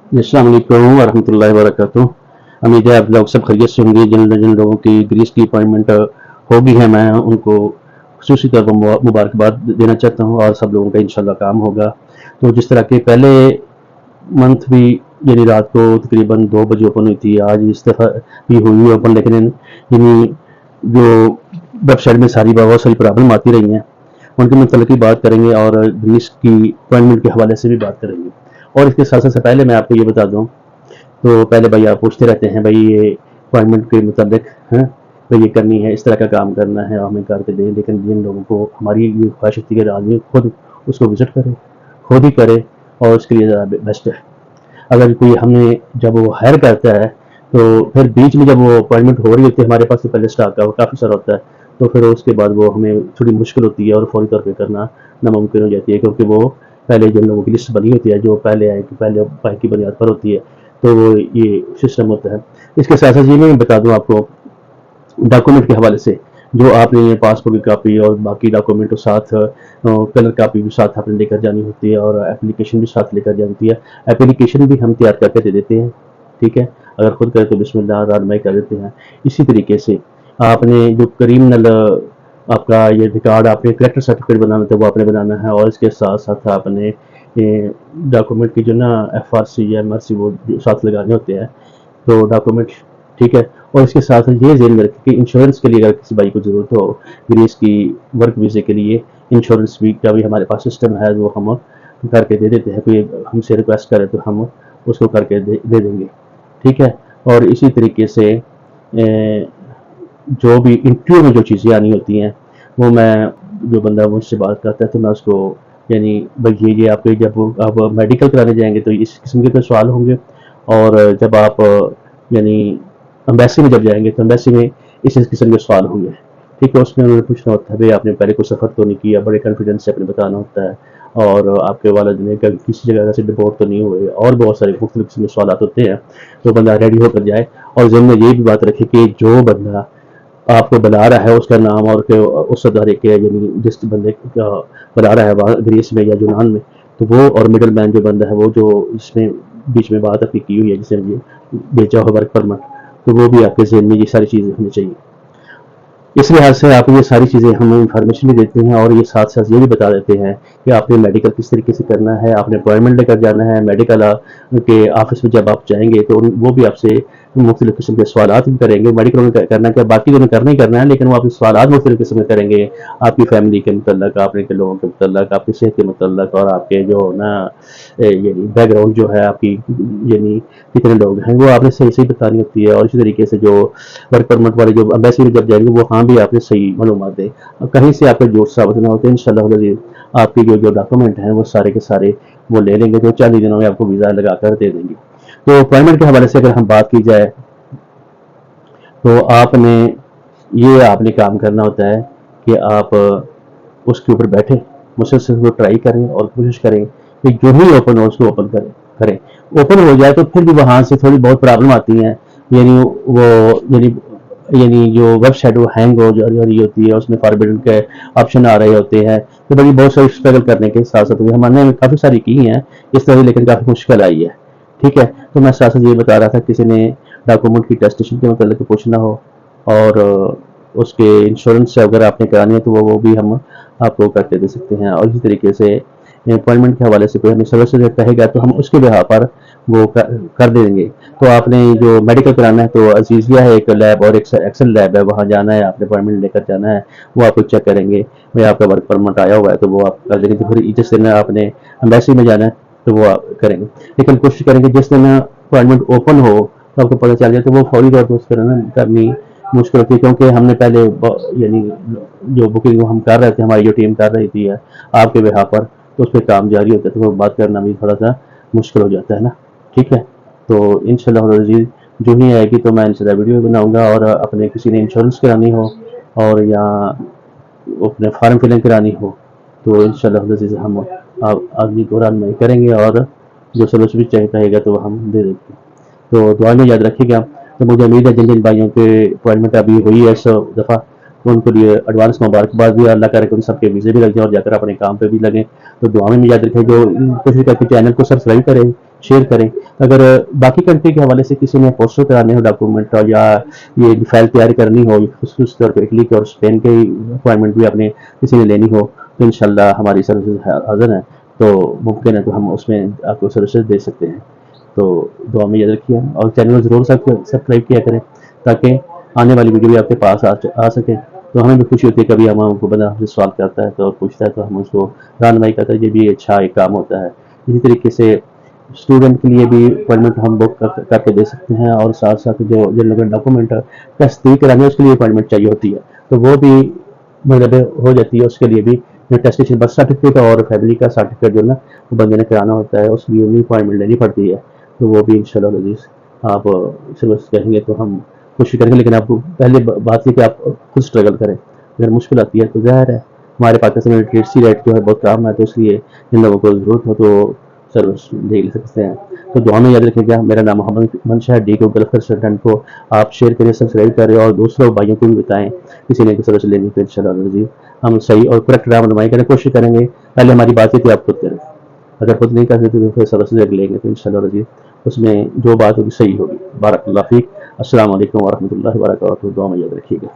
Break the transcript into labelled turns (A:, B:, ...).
A: अस्सलाम वालेकुम वरहमतुल्लाहि वबरकातुहू। उम्मीद है आप लोग सब खैरियत से होंगे। जिन जिन लोगों की ग्रीस की अपॉइंटमेंट हो गई है, मैं उनको खुसूसी तौर पर मुबारकबाद देना चाहता हूँ और सब लोगों का इंशाल्लाह काम होगा। तो जिस तरह के पहले मंथ भी यानी रात को तकरीबन 2 बजे ओपन हुई थी, आज इस दफ़ा भी हुई ओपन, लेकिन यानी जो वेबसाइट में सारी बहुत सारी प्रॉब्लम आती रही हैं, उनके मतलब की बात करेंगे और ग्रीस की अपॉइंटमेंट के हवाले से भी बात करेंगे। और इसके साथ साथ पहले मैं आपको ये बता दूं, तो पहले भाई आप पूछते रहते हैं भाई ये अपॉइंटमेंट के मुताबिक है भाई ये करनी है, इस तरह का काम करना है, हमें करके दें। लेकिन जिन लोगों को हमारी ये ख्वाहिश होती है कि आदमी खुद उसको विजिट करे, खुद ही करे, और उसके लिए ज़्यादा बेस्ट है। अगर कोई हमें जब वो हायर करता है तो फिर बीच में जब वो अपॉइंटमेंट हो रही होती है, हमारे पास तो पहले स्टाफ का वो काफ़ी सारा होता है, तो फिर उसके बाद वो हमें थोड़ी मुश्किल होती है और फौरी तौर पे करना नामुमकिन हो जाती है, क्योंकि वो पहले जिन लोगों की लिस्ट बनी होती है, जो पहले आए कि पहले पाई की बुनियाद पर होती है, तो वो ये सिस्टम होता है। इसके साथ साथ ये मैं बता दूं आपको डॉक्यूमेंट के हवाले से, जो आपने पासपोर्ट की कापी और बाकी डॉक्यूमेंट साथ कलर कापी भी साथ आपने लेकर जानी होती है, और एप्लीकेशन भी साथ लेकर जानी होती है। एप्लीकेशन भी हम तैयार करके दे देते हैं, ठीक है। अगर खुद करे तो बिस्मिल्लाह रहमान कर देते हैं। इसी तरीके से आपने जो क्रिमिनल आपका ये रिकॉर्ड, आपने करेक्टर सर्टिफिकेट बनाना था, वो आपने बनाना है, और इसके साथ साथ आपने डॉक्यूमेंट की जो ना FRC या MRC वो साथ लगाने होते हैं, तो डॉक्यूमेंट, ठीक है। और इसके साथ ये ज़हन में रखें कि इंश्योरेंस के लिए अगर किसी भाई को ज़रूरत हो ग्रीस की वर्क वीज़े के लिए, इंश्योरेंस भी का भी हमारे पास सिस्टम है, वो हम करके दे देते हैं। कोई हमसे रिक्वेस्ट करे तो हम उसको करके दे देंगे, ठीक है। और इसी तरीके से जो भी इंटरव्यू में जो चीज़ें आनी होती हैं, वो मैं, जो बंदा मुझसे बात करता है तो मैं उसको यानी भाई ये आपके जब आप मेडिकल कराने जाएंगे तो इस किस्म के कोई सवाल होंगे, और जब आप यानी एम्बेसी में जब जाएंगे तो एम्बेसी में इस किस्म के सवाल होंगे, ठीक है। उसमें उन्होंने पूछना होता है भाई आपने पहले कोई सफ़र तो नहीं किया, बड़े कॉन्फिडेंस से अपने बताना होता है, और आपके वालिद ने किसी जगह से डिपोर्ट तो नहीं हुए, और बहुत सारे मुख्तलिफ किस्म के सवाल होते हैं। तो बंदा रेडी होकर जाए, और ज़हन में ये भी बात रखे कि जो बंदा आपको बुला रहा है उसका नाम और के उस अदारे के यानी जिस बंदे का बुला रहा है वहाँ ग्रीस में या यूनान में, तो वो और मिडल मैन जो बंदा है, वो जो इसमें बीच में बात आपकी की हुई है जिसे ये बेचा हो वर्क परमिट, तो वो भी आपके जहन में ये सारी चीज़ें होनी चाहिए। इस लिहाज से आप ये सारी चीज़ें हमें इन्फॉर्मेशन भी देते हैं, और ये साथ साथ ये भी बता देते हैं कि आपने मेडिकल किस तरीके से करना है, आपने अपॉइंटमेंट लेकर जाना है मेडिकल के ऑफिस में। जब आप जाएंगे तो वो भी आपसे मुख्तलिफ किस्म के सवालात भी करेंगे। मेडिकल में करना क्या, बाकी तो करना ही करना है, लेकिन वो आपसे सवालात मुख्तलिफ किस्म के करेंगे, आपकी फैमिली के मतलब, आपने के लोगों के मतलब, आपकी सेहत के मतलब, और आपके जो ना यानी बैकग्राउंड जो है आपकी, यानी कितने लोग हैं, वो आपने सही सही बतानी होती है। और इसी तरीके से जो वर्क परमिट वाले जो एम्बेसी में जब जाएंगे, वो हाँ भी आपने सही मालूमात दें, कहीं से आपका झूठ साबित ना होते, इंशाल्लाह आपकी जो डॉक्यूमेंट हैं वो सारे के सारे वो ले लेंगे, जो 40 दिनों में आपको वीज़ा लगा कर दे देंगे। तो अपॉइंटमेंट के हवाले से अगर हम बात की जाए, तो आपने काम करना होता है कि आप उसके ऊपर बैठे मुसलसल वो ट्राई करें और कोशिश करें कि जो ही ओपन हो उसको ओपन करें। ओपन हो जाए तो फिर भी वहाँ से थोड़ी बहुत प्रॉब्लम आती हैं, यानी वो यानी यानी जो वेबसाइट वो हैंग हो जा रही होती है, उसमें फॉरबिडन के ऑप्शन आ रहे होते हैं, तो बड़ी बहुत सारी स्ट्रगल करने के साथ साथ हमने काफ़ी सारी की हैं इस तरह, लेकिन काफ़ी मुश्किल आई है, ठीक है। तो मैं साथ साथ ये बता रहा था, किसी ने डॉक्यूमेंट की टेस्टेशन के मतलब पूछना हो, और उसके इंश्योरेंस अगर आपने करानी है तो वो भी हम आपको करके दे सकते हैं। और इसी तरीके से अपॉइंटमेंट के हवाले से कोई हमें सर्विस कहेगा तो हम उसके बिहार पर वो कर देंगे। तो आपने जो मेडिकल कराना है तो अजीजिया है एक लैब, और एक एक्सेल लैब है, वहाँ जाना है, आपने अपॉइंटमेंट लेकर जाना है, वो आपको चेक करेंगे भाई आपका वर्क परमिट आया हुआ है, तो वो आप कर देंगे। तो फिर जिस दिन आपने एम्बेसी में जाना है तो वो आप करेंगे, लेकिन कोशिश करेंगे जिस दिन अपॉइंटमेंट ओपन हो तो आपको पता चल जाए, तो वो फौरी तौर पर उस पर ना करनी मुश्किल होती है, क्योंकि हमने पहले यानी जो बुकिंग हम कर रहे थे, हमारी जो टीम कर रही थी आपके बिहार पर, तो उस पर काम जारी होता है, तो वो बात करना भी थोड़ा सा मुश्किल हो जाता है ना, ठीक है। तो इंशाल्लाह रज़ीज़ जो ही आएगी तो मैं इंशाल्लाह वीडियो बनाऊंगा, और अपने किसी ने इंश्योरेंस करानी हो और या अपने फॉर्म फिलिंग करानी हो, तो इंशाल्लाह रज़ीज़ हम आदमी को रानमाई करेंगे, और जो सर्विस भी कहेगा तो हम दे देंगे। तो दुआ में याद रखिएगा। तो मुझे उम्मीद है जिन जिन भाइयों के अपॉइंटमेंट अभी हुई है इस दफ़ा, तो उनके लिए एडवांस मुबारकबाद भी, अल्लाह करे कि उन सबके वीज़े भी लग जाए और जाकर अपने काम पे भी लगें। तो दुआ में याद रखें, जो कोशिश करके चैनल को सब्सक्राइब करें, شیئر کریں. اگر باقی کنٹری کے حوالے سے کسی نے پوسٹر کرانے ہو ڈاکومنٹ، یا یہ فائل تیاری کرنی ہو خصوص طور پہ اٹلی کے اور اسپین کے اپوائنٹمنٹ بھی اپنے کسی نے لینی ہو، تو انشاءاللہ ہماری سروسز حاضر ہیں. تو ممکن ہے تو ہم اس میں آپ کو سروسز دے سکتے ہیں. تو دعا میں یاد رکھیے، اور چینل کو ضرور سبسکرائب کیا کریں تاکہ آنے والی ویڈیو بھی آپ کے پاس آ سکے. تو ہمیں بھی خوشی ہوتی ہے کبھی ہم کو بندہ ہم سے سوال کرتا ہے تو پوچھتا ہے، تو ہم اس کو رہنمائی کرتے ہیں. یہ بھی اچھا ایک کام ہوتا ہے. اسی طریقے سے اسٹوڈنٹ کے لیے بھی اپوائنٹمنٹ ہم بک کر کے دے سکتے ہیں، اور ساتھ ساتھ جو جن لوگوں نے ڈاکومنٹ تصدیق کرانی ہے اس کے لیے اپوائنٹمنٹ چاہیے ہوتی ہے، تو وہ بھی مطلب ہو جاتی ہے. اس کے لیے بھی ٹیسٹیشن برتھ سرٹیفکیٹ اور فیملی کا سرٹیفکیٹ جو ہے نا وہ بندے نے کرانا ہوتا ہے، اس لیے بھی اپوائنٹمنٹ لینی پڑتی ہے. تو وہ بھی انشاءاللہ عزیز آپ سروس کہیں گے تو ہم کوشش کریں گے. لیکن آپ کو پہلے بات یہ کہ آپ خود اسٹرگل کریں. اگر مشکل آتی ہے تو ظاہر ہے ہمارے پاکستان میں ٹیسی ریٹ جو ہے بہت کام ہے، تو اس لیے جن لوگوں کو ضرورت ہو تو سروس لے سکتے ہیں. تو دعا میں یاد رکھیں گا. میرا نام محمد منشا ہے، ڈی کو گلف کنسلٹنٹ کو آپ شیئر کریں، سبسکرائب کریں، اور دوسروں بھائیوں کو بھی بتائیں کسی نے سروس لینی تو انشاءاللہ عزیز ہم صحیح اور کریکٹ رہنمائی کریں، کوشش کریں گے. پہلے ہماری بات یہ تھی آپ خود کریں، اگر خود نہیں کر سکتے تو پھر سروسز لیں گے تو انشاءاللہ عزیز اس میں جو بات ہوگی صحیح ہوگی. بارک اللہ فیک. السلام علیکم ورحمۃ اللہ وبرکاتہ. دعا میں یاد رکھیے گا.